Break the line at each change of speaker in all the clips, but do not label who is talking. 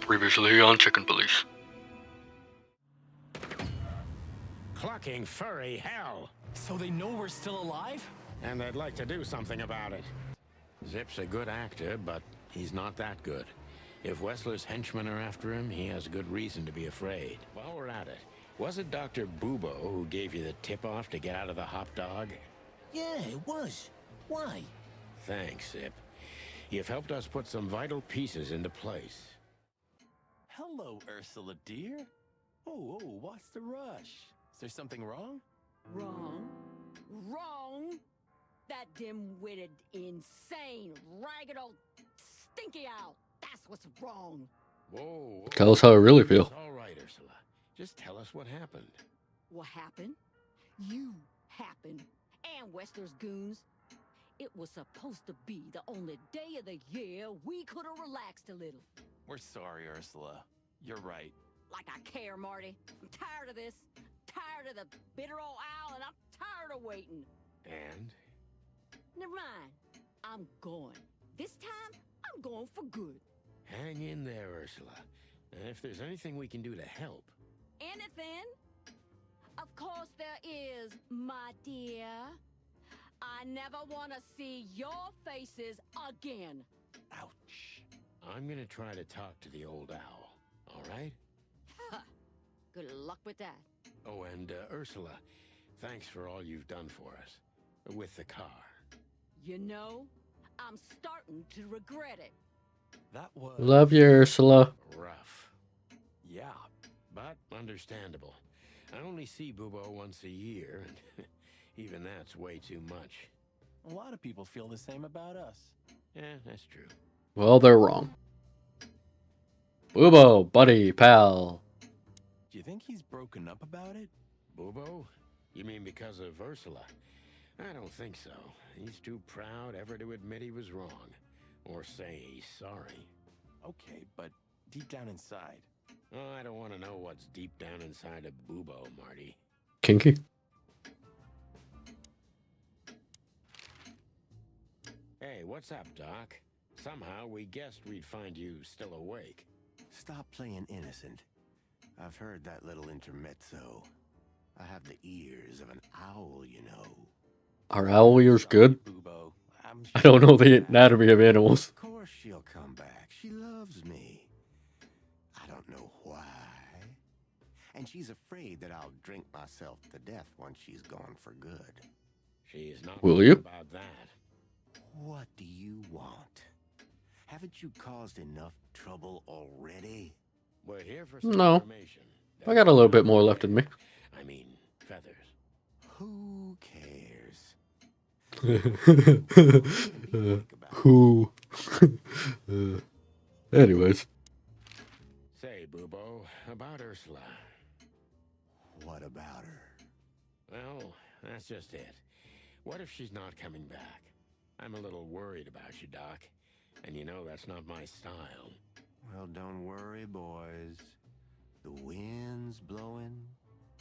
Previously on Chicken Police.
Clucking furry hell.
So they know we're still alive?
And they'd like to do something about it. Zip's a good actor, but he's not that good. If Wessler's henchmen are after him, he has good reason to be afraid. While we're at it, was it Dr. Bubo who gave you the tip-off to get out of the hop dog?
Yeah, it was. Why?
Thanks, Zip. You've helped us put some vital pieces into place.
Hello, Ursula, dear. Oh, what's the rush? Is there something wrong?
Wrong. Wrong. That dim-witted, insane, ragged old stinky owl. That's what's wrong.
Whoa.
Tell us how I really feel.
It's all right, Ursula. Just tell us what happened.
What happened? You happened. And Wessler's goons. It was supposed to be the only day of the year we could have relaxed a little.
We're sorry, Ursula. You're right.
Like I care, Marty. I'm tired of this. Tired of the bitter old owl, and I'm tired of waiting.
And?
Never mind. I'm going. This time, I'm going for good.
Hang in there, Ursula. And if there's anything we can do to help.
Anything? Of course there is, my dear. I never want to see your faces again.
Ouch.
I'm gonna try to talk to the old owl, all right?
Good luck with that.
Oh, and Ursula, thanks for all you've done for us. With the car.
You know, I'm starting to regret it.
That was...
Love you, Ursula.
Rough.
Yeah.
But understandable. I only see Bubo once a year, and even that's way too much.
A lot of people feel the same about us.
Yeah, that's true.
Well, they're wrong. Bubo, buddy, pal.
Do you think he's broken up about it?
Bubo? You mean because of Ursula? I don't think so. He's too proud ever to admit he was wrong. Or say he's sorry.
Okay, but deep down inside.
Oh, I don't want to know what's deep down inside of Bubo, Marty.
Kinky.
Hey, what's up, Doc? Somehow we guessed we'd find you still awake.
Stop playing innocent. I've heard that little intermezzo. I have the ears of an owl, you know.
Are owl ears good?
Bubo.
I don't know the anatomy of animals.
Of course she'll come back. She loves me. I don't know why. And she's afraid that I'll drink myself to death once she's gone for good.
She's not
Will
worried
you?
about that.
What do you want? Haven't you caused enough trouble already?
We're here for some
No.
information.
I got a little bit more left in me.
I mean, feathers.
Who cares?
Who? Anyways.
Say, Bubo, about Ursula.
What about her?
Well, that's just it. What if she's not coming back? I'm a little worried about you, Doc. And you know that's not my style.
Well, don't worry, boys. The wind's blowing,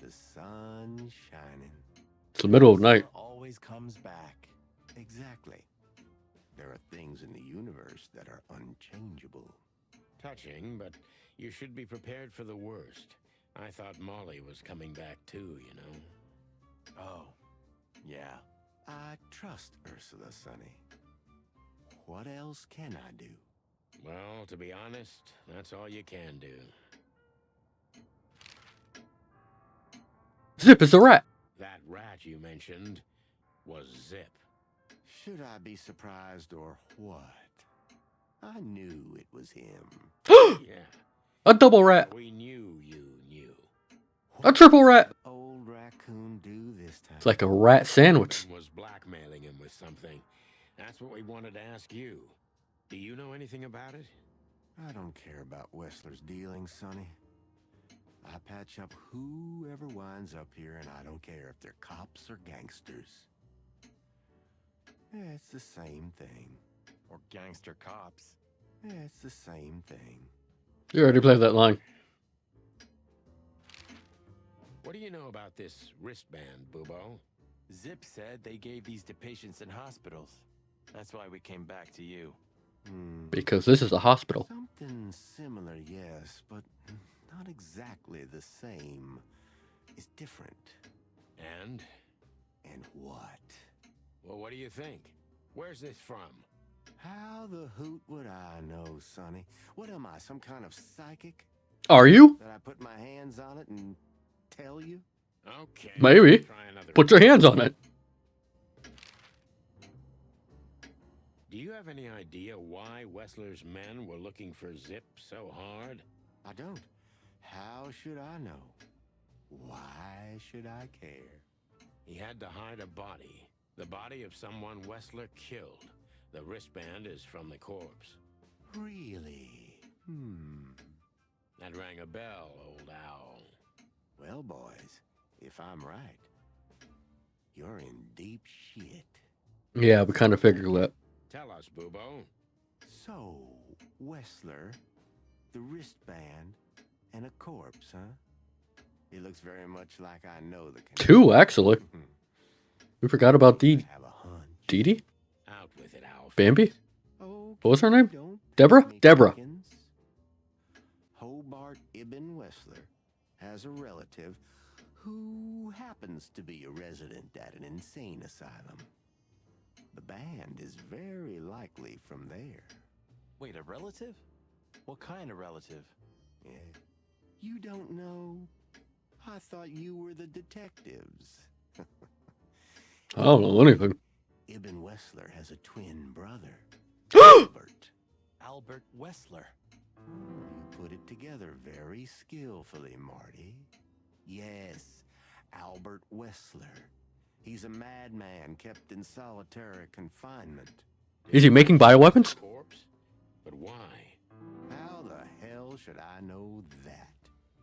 the sun's shining.
It's the middle of night.
Always comes back.
Exactly. There are things in the universe that are unchangeable.
Touching, but you should be prepared for the worst. I thought Molly was coming back too, you know.
Oh, yeah.
I trust Ursula, Sonny. What else can I do?
Well, to be honest, that's all you can do.
Zip is a rat.
That rat you mentioned was Zip.
Should I be surprised or what? I knew it was him.
Yeah,
A double rat.
we knew you knew.
A triple rat.
Old raccoon do this time?
It's like a rat sandwich.
Someone was blackmailing him with something. That's what we wanted to ask you. Do you know anything about it?
I don't care about Wessler's dealings, Sonny. I patch up whoever winds up here, and I don't care if they're cops or gangsters. It's the same thing.
Or gangster cops.
It's the same thing.
You already played that line.
What do you know about this wristband, Bubo?
Zip said they gave these to patients in hospitals. That's why we came back to you.
Because this is a hospital.
Something similar, yes, but not exactly the same. It's different.
And?
And what?
Well, what do you think? Where's this from?
How the hoot would I know, Sonny? What am I, some kind of psychic?
Are you?
That I put my hands on it and tell you?
Okay.
Maybe.
Try another.
Put your hands on it.
Do you have any idea why Wessler's men were looking for Zip so hard?
I don't. How should I know? Why should I care?
He had to hide a body. The body of someone Wessler killed. The wristband is from the corpse.
Really?
That rang a bell, old owl.
Well, boys, if I'm right, you're in deep shit.
Yeah, we kind of figured that.
Tell us, Bubo.
So, Wessler, the wristband, and a corpse, huh? It looks very much like I know the connection.
2, actually. We forgot about
I have a hunch.
Dee Dee?
Out with it, Alf.
Bambi?
Okay,
What was her name?
don't
Deborah?
make
Deborah.
chickens. Hobart Ibn Wessler has a relative who happens to be a resident at an insane asylum. The band is very likely from there.
Wait, a relative? What kind of relative?
Yeah. You don't know? I thought you were the detectives.
I don't know anything.
Ibn Wessler has a twin brother, Albert.
Albert Wessler.
You put it together very skillfully, Marty. Yes, Albert Wessler. He's a madman kept in solitary confinement.
Is he making bioweapons?
Corpse? But why?
How the hell should I know that?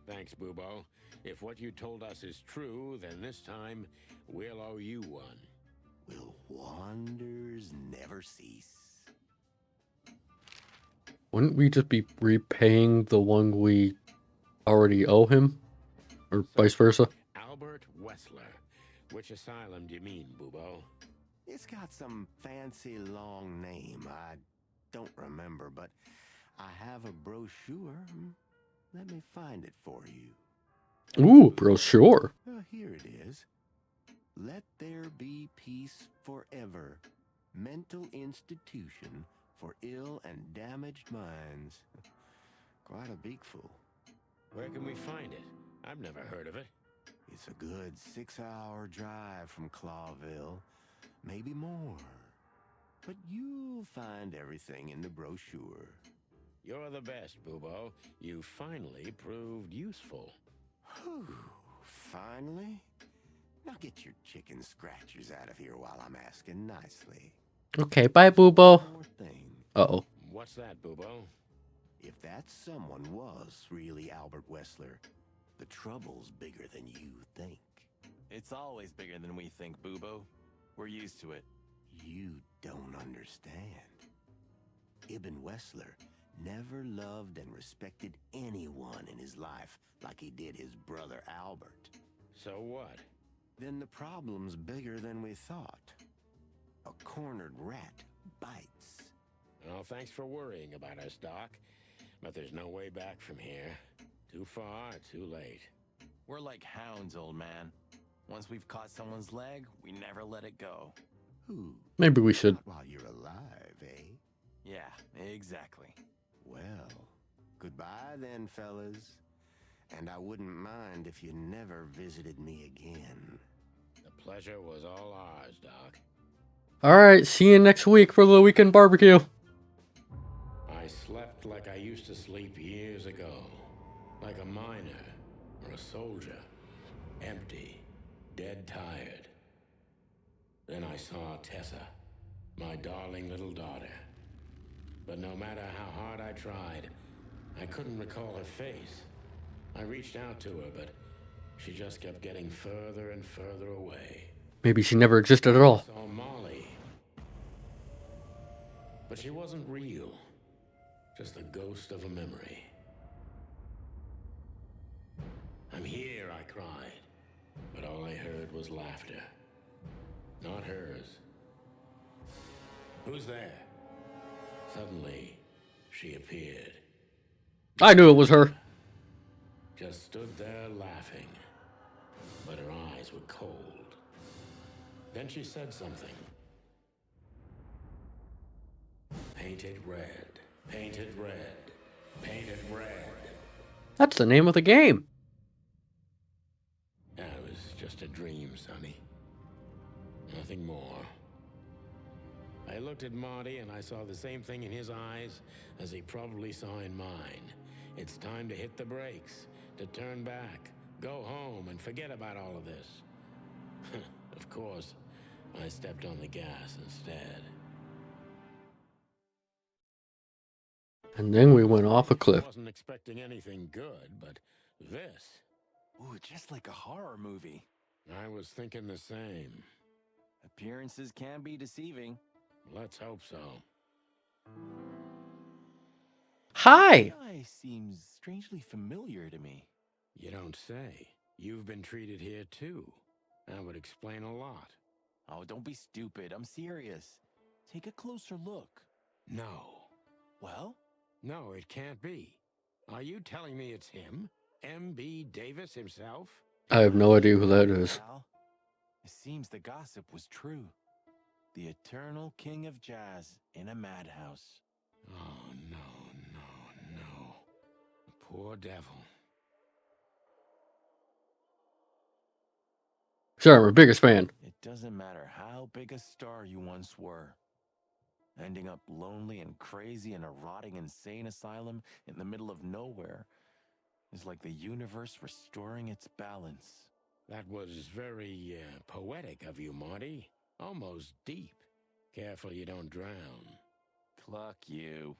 Thanks, Bubo. If what you told us is true, then this time we'll owe you one.
Will wonders never cease?
Wouldn't we just be repaying the one we already owe him? Or vice versa?
Albert Wessler. Which asylum do you mean, Bubo?
It's got some fancy long name. I don't remember, but I have a brochure. Let me find it for you.
Ooh, brochure.
Here it is. Let there be peace forever. Mental institution for ill and damaged minds. Quite a beakful.
Where can we find it? I've never heard of it.
It's a good 6-hour drive from Clawville. Maybe more. But you'll find everything in the brochure.
You're the best, Bubo. You finally proved useful.
Whew. Finally? Now get your chicken scratchers out of here while I'm asking nicely.
Okay, bye, Boobo.
One more thing.
Uh-oh.
What's that, Bubo?
If that someone was really Albert Wessler, the trouble's bigger than you think.
It's always bigger than we think, Bubo. We're used to it.
You don't understand. Ibn Wessler never loved and respected anyone in his life like he did his brother Albert.
So what?
Then the problem's bigger than we thought. A cornered rat bites.
Well, thanks for worrying about us, Doc. But there's no way back from here. Too far, too late.
We're like hounds, old man. Once we've caught someone's leg, we never let it go.
Who?
Maybe we should.
Not while you're alive, eh?
Yeah, exactly.
Well, goodbye then, fellas. And I wouldn't mind if you never visited me again.
The pleasure was all ours, Doc.
Alright, see you next week for the weekend barbecue.
I slept like I used to sleep years ago. Like a miner or a soldier. Empty. Dead tired. Then I saw Tessa. My darling little daughter. But no matter how hard I tried, I couldn't recall her face. I reached out to her, but she just kept getting further and further away.
Maybe she never existed at all.
I saw Molly. But she wasn't real. Just the ghost of a memory. I'm here, I cried. But all I heard was laughter. Not hers. Who's there? Suddenly, she appeared.
I knew it was her.
Just stood there laughing, but her eyes were cold. Then she said something. Painted red, painted red, painted red.
That's the name of the game.
That was just a dream, Sonny. Nothing more. I looked at Marty and I saw the same thing in his eyes as he probably saw in mine. It's time to hit the brakes, to turn back, go home and forget about all of this. Of course, I stepped on the gas instead.
And then we went off a cliff.
I wasn't expecting anything good, but this,
Ooh, just like a horror movie.
I was thinking the same.
Appearances can be deceiving.
Let's hope so.
Hi!
Guy seems strangely familiar to me.
You don't say. You've been treated here too. That would explain a lot.
Oh, don't be stupid. I'm serious. Take a closer look.
No.
Well,
No, it can't be. Are you telling me it's him? M.B. Davis himself?
I have no idea who that is.
Al, it seems the gossip was true. The eternal king of jazz in a madhouse.
Oh, no. The poor devil.
Sorry, I'm her biggest fan.
It doesn't matter how big a star you once were. Ending up lonely and crazy in a rotting insane asylum in the middle of nowhere is like the universe restoring its balance.
That was very poetic of you, Marty. Almost deep. Careful you don't drown.
Cluck you.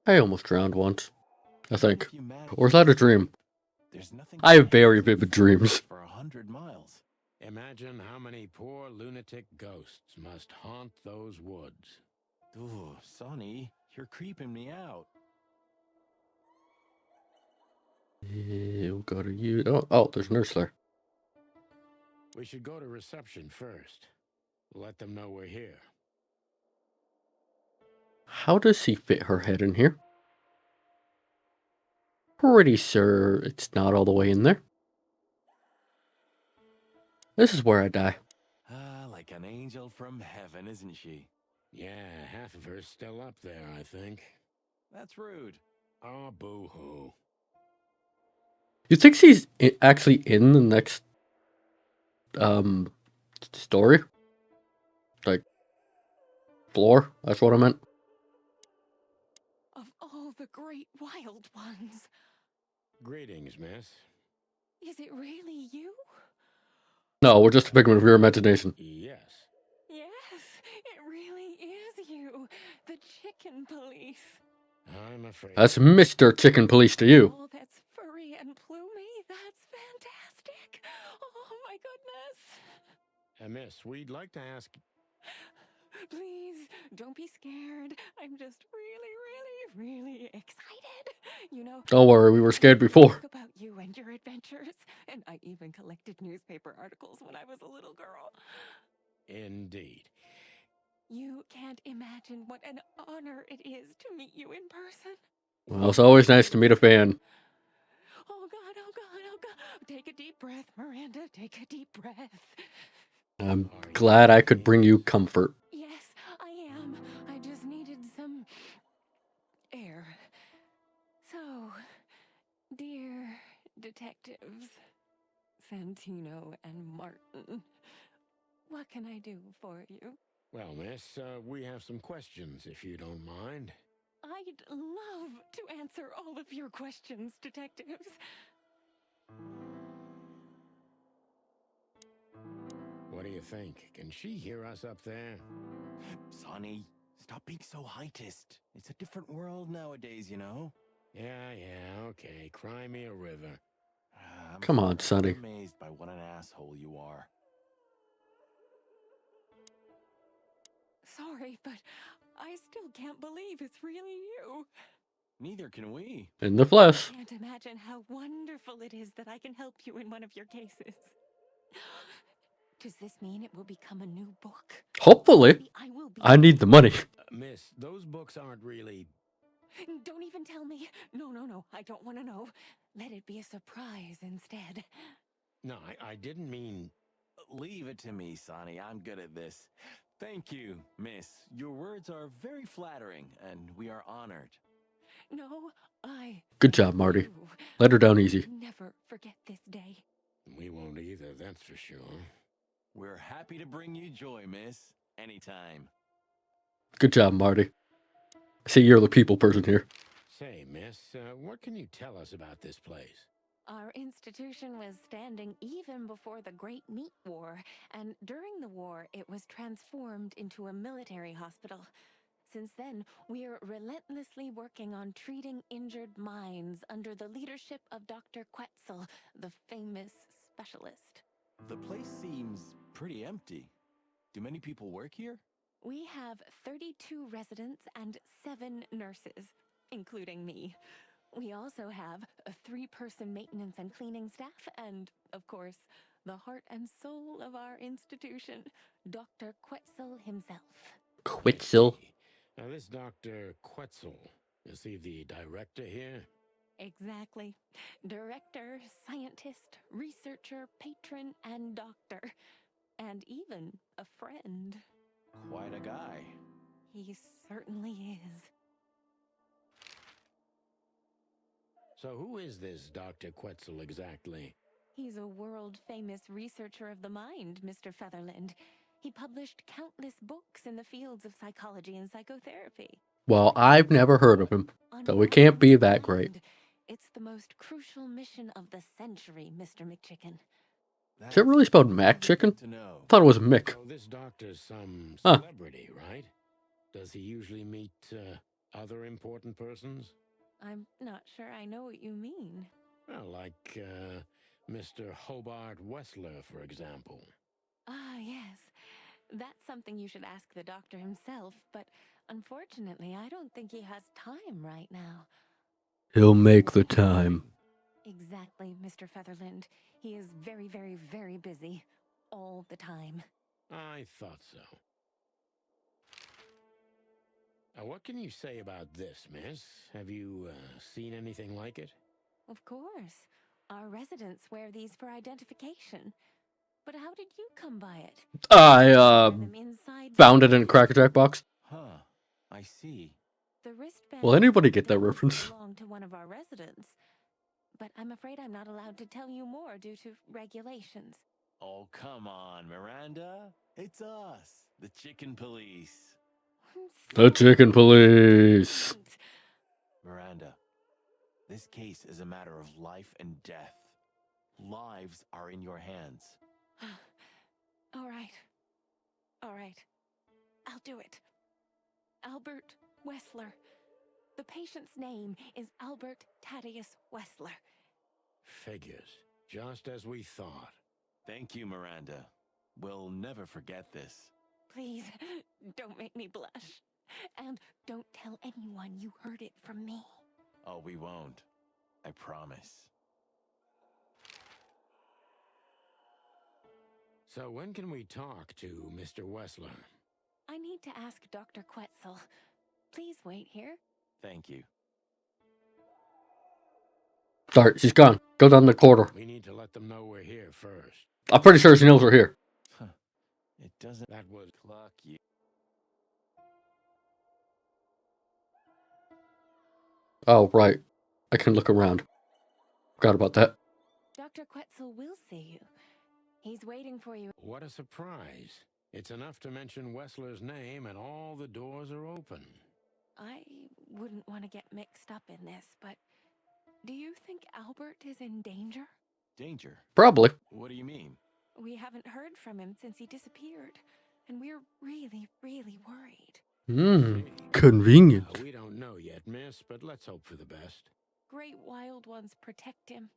I almost drowned once, I think.
If you manage
Or is that a dream?
There's nothing
I have
to
very
do
vivid dreams.
for 100 miles.
Imagine how many poor lunatic ghosts must haunt those woods.
Ooh, Sonny, you're creeping me out.
We'll go to you. Oh, there's a nurse there.
We should go to reception first. Let them know we're here.
How does he fit her head in here? Pretty sure it's not all the way in there. This is where I die.
Ah, like an angel from heaven, isn't she?
Yeah, half of her's still up there, I think.
That's rude.
Oh, boo-hoo.
You think she's actually in the next story? Like floor? That's what I meant.
Of all the great wild ones,
Greetings, miss.
is it really you?
No, we're just a figment of your imagination.
Yes.
Yes, it really is you, the chicken police.
I'm afraid...
That's Mr. Chicken Police to you.
Oh, that's furry and plumey. That's fantastic. Oh, my goodness.
Miss, we'd like to ask...
Please, don't be scared. I'm just really excited. You know,
Don't worry, we were scared before.
talk about you and your adventures, and I even collected newspaper articles when I was a little girl.
Indeed.
You can't imagine what an honor it is to meet you in person.
Well, it's always nice to meet a fan.
Oh God, oh God, oh God. Take a deep breath, Miranda. Take a deep breath.
I'm glad I could bring you comfort.
Yes, I am. I just needed some air. So, dear detectives, Santino and Martin, what can I do for you?
Well, miss, we have some questions, if you don't mind.
I'd love to answer all of your questions, detectives.
What do you think? Can she hear us up there?
Sonny, stop being so heightist. It's a different world nowadays, you know?
Yeah, okay. Cry me a river.
I'm
Come on, Sonny.
amazed by what an asshole you are.
Sorry, but I still can't believe it's really you.
Neither can we.
In the flesh.
I can't imagine how wonderful it is that I can help you in one of your cases. Does this mean it will become a new book?
Hopefully.
Maybe I will
I need the money.
Miss, those books aren't really...
Don't even tell me. No. I don't want to know. Let it be a surprise instead.
No, I didn't mean...
Leave it to me, Sonny. I'm good at this. Thank you, miss. Your words are very flattering, and we are honored.
No, I.
Good job, Marty.
you.
Let her down easy.
Never forget this day.
We won't either, that's for sure.
We're happy to bring you joy, miss. Anytime.
Good job, Marty. I see you're the people person here.
Say, miss, what can you tell us about this place?
Our institution was standing even before the Great Meat War, and during the war, it was transformed into a military hospital. Since then, we're relentlessly working on treating injured minds under the leadership of Dr. Quetzal, the famous specialist.
The place seems pretty empty. Do many people work here?
We have 32 residents and 7 nurses, including me. We also have a 3-person maintenance and cleaning staff, and, of course, the heart and soul of our institution, Dr. Quetzal himself.
Quetzal.
Now, this Dr. Quetzal, is he the director here?
Exactly. Director, scientist, researcher, patron, and doctor. And even a friend.
Quite a guy.
He certainly is.
So who is this Dr. Quetzal exactly?
He's a world-famous researcher of the mind, Mr. Featherland. He published countless books in the fields of psychology and psychotherapy.
Well, I've never heard of him, so it can't be that great.
It's the most crucial mission of the century, Mr. McChicken.
Is it really spelled Mac Chicken?
To know.
I thought it was Mick.
So this doctor's some
Huh.
celebrity, right? Does he usually meet other important persons?
I'm not sure I know what you mean.
Well, like Mr. Hobart Wessler, for example.
Ah, yes. That's something you should ask the doctor himself, but unfortunately, I don't think he has time right now.
He'll make the time.
Exactly, Mr. Featherland. He is very, very, very busy. All the time.
I thought so. What can you say about this, miss? Have you seen anything like it?
Of course. Our residents wear these for identification. But how did you come by it?
I
Wear them inside
found it in a Cracker Jack box.
Huh. I see.
The wristband.
Will anybody get that
does
reference?
belong to one of our residents. But I'm afraid I'm not allowed to tell you more due to regulations.
Oh, come on, Miranda. It's us, the Chicken Police.
The Chicken Police.
Miranda, this case is a matter of life and death. Lives are in your hands.
All right. All right. I'll do it. Albert Wessler. The patient's name is Albert Thaddeus Wessler.
Figures. Just as we thought.
Thank you, Miranda. We'll never forget this.
Please, don't make me blush. And don't tell anyone you heard it from me.
Oh, we won't. I promise.
So when can we talk to Mr. Wessler?
I need to ask Dr. Quetzal. Please wait here.
Thank you.
Sorry, she's gone. Go down the corridor.
We need to let them know we're here first.
I'm pretty sure she knows we're here.
It doesn't
That was...
clock you.
Oh, right. I can look around. Forgot about that.
Dr. Quetzal will see you. He's waiting for you.
What a surprise. It's enough to mention Wessler's name and all the doors are open.
I wouldn't want to get mixed up in this, but do you think Albert is in danger?
Danger?
Probably.
What do you mean?
We haven't heard from him since he disappeared, and we're really, really worried.
Convenient.
We don't know yet, miss, but let's hope for the best.
Great wild ones protect him.